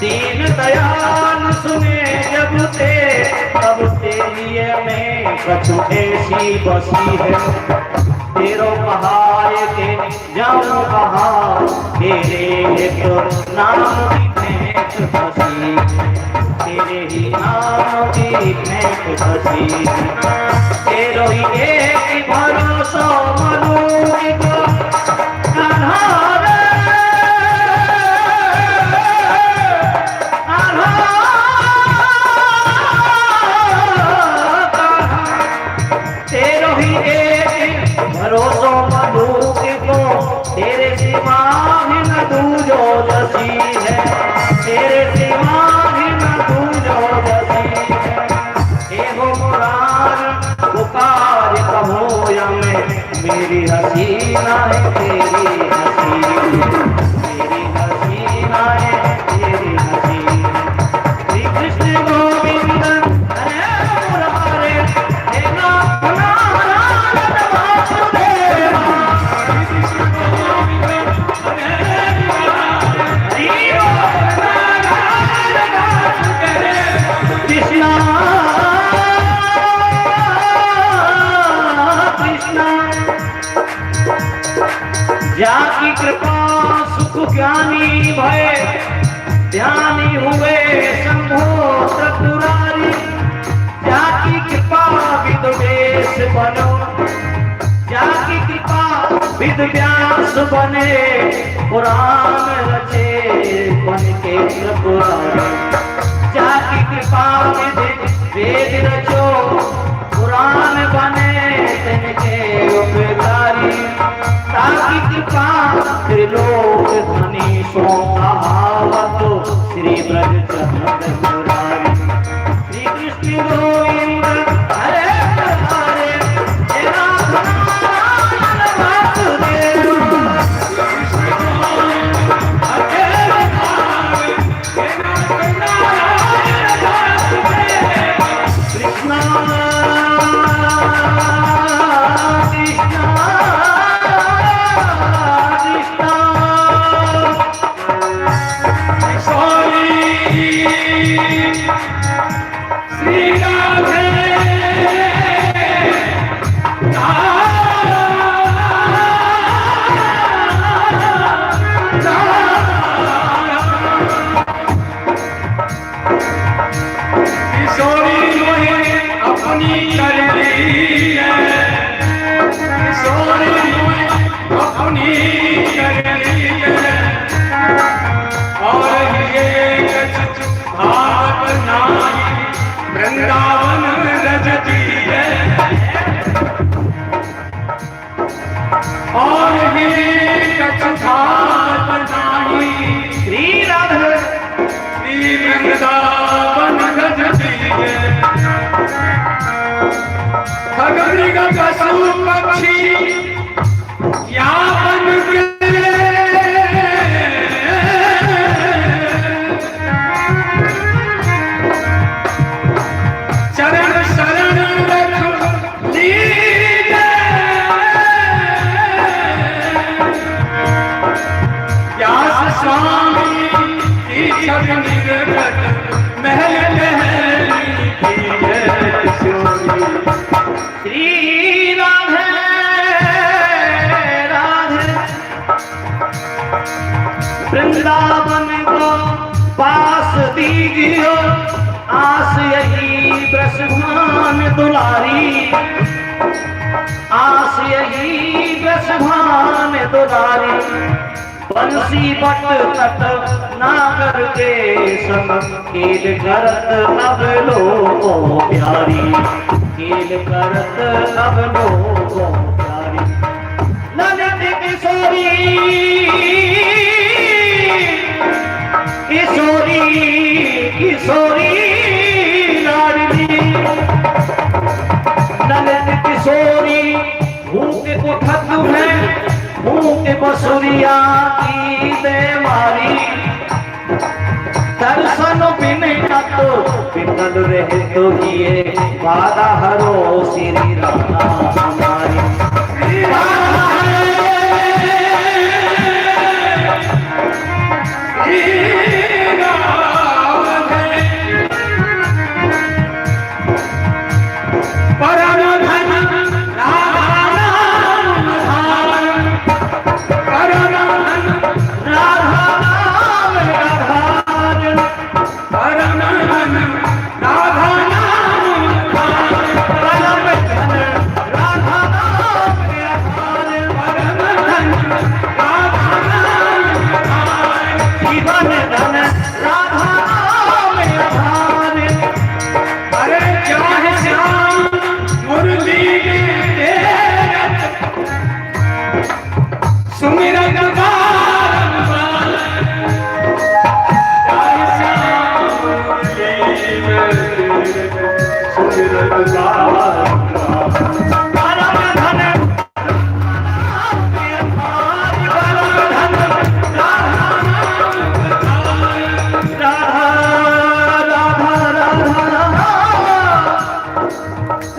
Speaker 2: दीन दयाल सुने जब से तब से लिए में कछु ऐसी बसी है तेरो कहाय के जाऊं कहा तेरे एक नाम की भेंट बसी तेरे ही नाम की भेंट बसी तेरो ही एक भरोसा मनुष्य को आधार भरोसो मधुक को तेरे सिवा भी न दूजो जसी है तेरे सिवा भी न दूजो जसी है एगो मुरार पुकार कहो में मेरी हसीना है तेरी हसीना है तेरी हसीना श्री कृष्ण गोविंद हरे मुरारे हे नाथ नारायण वासुदेवा कृष्णा कृष्णा जाकी कृपा सुख ज्ञानी भय ध्यानी हुए शंभो त्रिपुरारी जाकी कृपा विद्वेष बनो जाकी कृपा विद व्यास बने पुराण रचे बन के त्रिपुरारी जाकी कृपा विद वेद रचो पुराण बने तिनके उपकारी ताकि कृपा त्रिलोक धनी सो कहावत श्री ब्रज चरण मुरारी श्री कृष्ण गोविंद हरे हरे हे नाथ नारायण वासुदेवा हरे कृष्ण
Speaker 1: किशोर अपनी करनी है, किशोरी अपनी करनी है, और ये भाव नाई वृंदावन रजती है, और ये भाव नाई
Speaker 2: श्री राधे
Speaker 1: श्री वृंदावन रजती है। खगमृग पशु पक्षी या बन के चरण शरण रख लीजिए, व्यास स्वामी की छवि निर्गत महल महली की है किशोरी।
Speaker 2: श्री राधे राधे वृंदावन को पास दीजिए, आस यही ब्रजभान दुलारी, आस यही ब्रजभान दुलारी, बंसी बट तट नागर के संग खेल करत अब लोगों प्यारी, खेल करत अब लोगों प्यारी। ललित किशोरी किशोरी किशोरी लाडली, ललित किशोरी भूख उठत है, भूख बसुरिया की बेमारी, दर्शन बिन तो बिकल रहे तो ये बाधा हरो श्री राधा हमारी।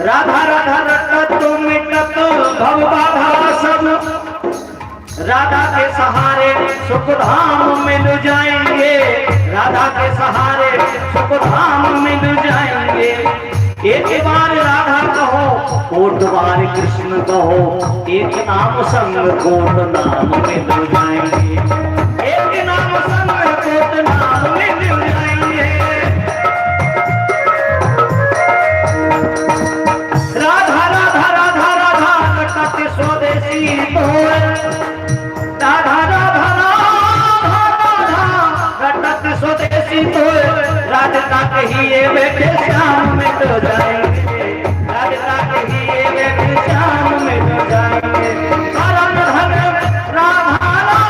Speaker 2: राधा राधा रटत मिटत भव बाधा सब, राधा के सहारे सुख धाम मिल जाएंगे, राधा के सहारे सुख धाम मिल जाएंगे। एक बार राधा कहो कोट बार कृष्ण कहो, एक नाम संग कोट नाम मिल जाएंगे, एक नाम संग कोट नाम मिल जाएंगे। राधा राधा राधा राधा रटत स्वदेशी तोय, राधा राधा राधा राधा रटत स्वदेशी तोय, राधिका कहिए बैठे श्याम मिट जाएंगे, राधिका कहिए बैठे श्याम मिट जाएंगे। परम धन राधा नाम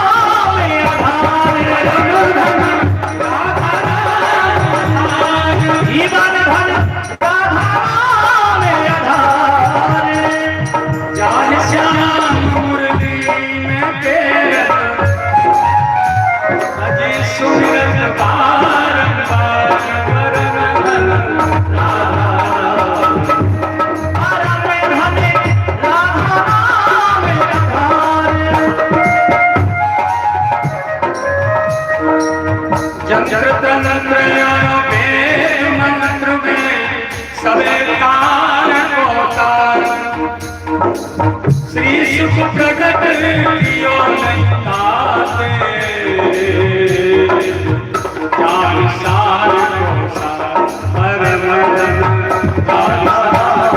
Speaker 2: आधार, जीवन धन राधा नाम आधार,
Speaker 1: जाहि श्याम मुरली में तेरा अजी सुमिरन बारंबार करन धन जंत्र तंत्र वेद मंत्र में सबे तार को तार, श्री सुख प्रगट लियो नहीं ताते, जान सार को सार परम धन जान सार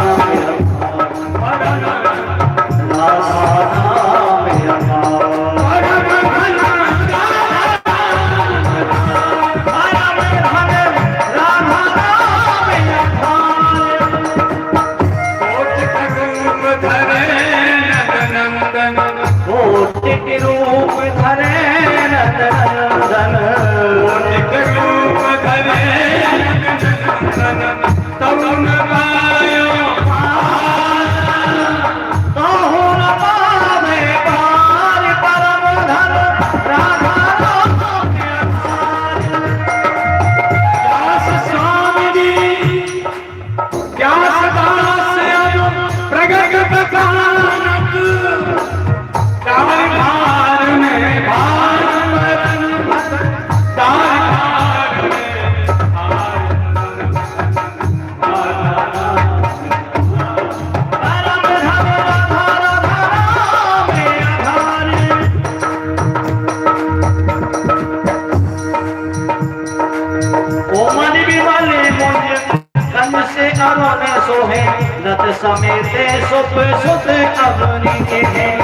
Speaker 2: नरों में सोहे रत समेते सुप सुत अग्नि के हैं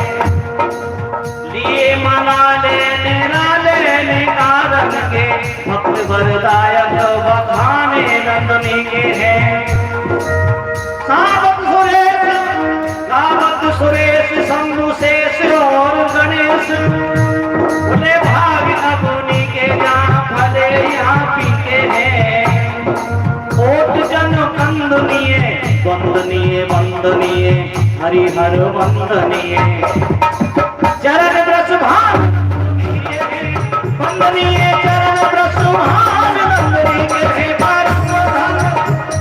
Speaker 2: लिए मना लेने कारण के भक्त वरदायक बखाने नंदनी के हैं सावक सुरेश शंभु शेष और गणेश बोले भाग अग्नि के जहाँ भले यहाँ पीते हैं कोट जन कंदनीय वंदनीय हरिहर वंदनीय चरण ब्रज भान वंदनीय चरण ब्रज भान वंदनीय के परम धन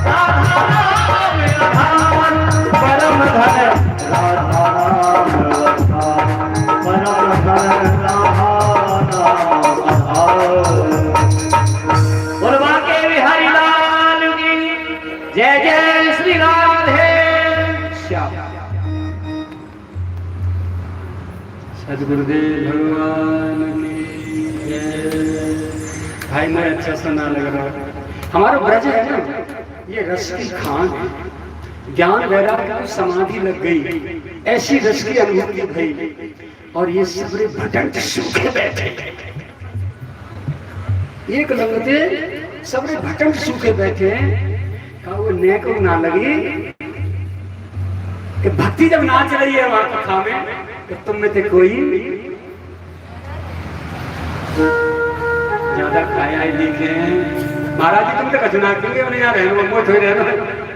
Speaker 2: राधा नाम आधार परम धन राधा नाम परम धन राधा नाम आधार बोलवा के बिहारी लाल की जय जय श्री राधे श्याम।
Speaker 1: सदगुरुदेव भगवान की जय। भाई मैं अच्छा सुना लग रहा हमारा ब्रज है ना ये रस की खान है ज्ञान वैराग्य को समाधि लग गई ऐसी रस की अनुभूति भई और ये सबरे भटक सूखे बैठे एक लगते सबरे भटक सूखे बैठे का वो नेक ना लगी कि भक्ति जब नाच रही है वहां कथा में तो तुम में थे कोई ज्यादा खाया ही लिखे महाराज जी तुम तो कचना क्योंकि उन्हें यहाँ रहना मोट हो रहना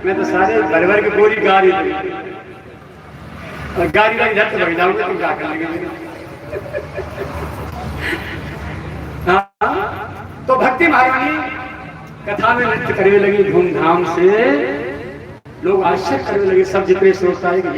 Speaker 1: मैं तो सारे भर भर के पूरी गाड़ी और गाड़ी लग जाते लग जाऊंगा तुम क्या करेंगे हाँ तो भक्ति महारानी कथा में नृत्य करने लगी धूमधाम से लोग आश्चर्य करने लगे सब जितने श्रोता है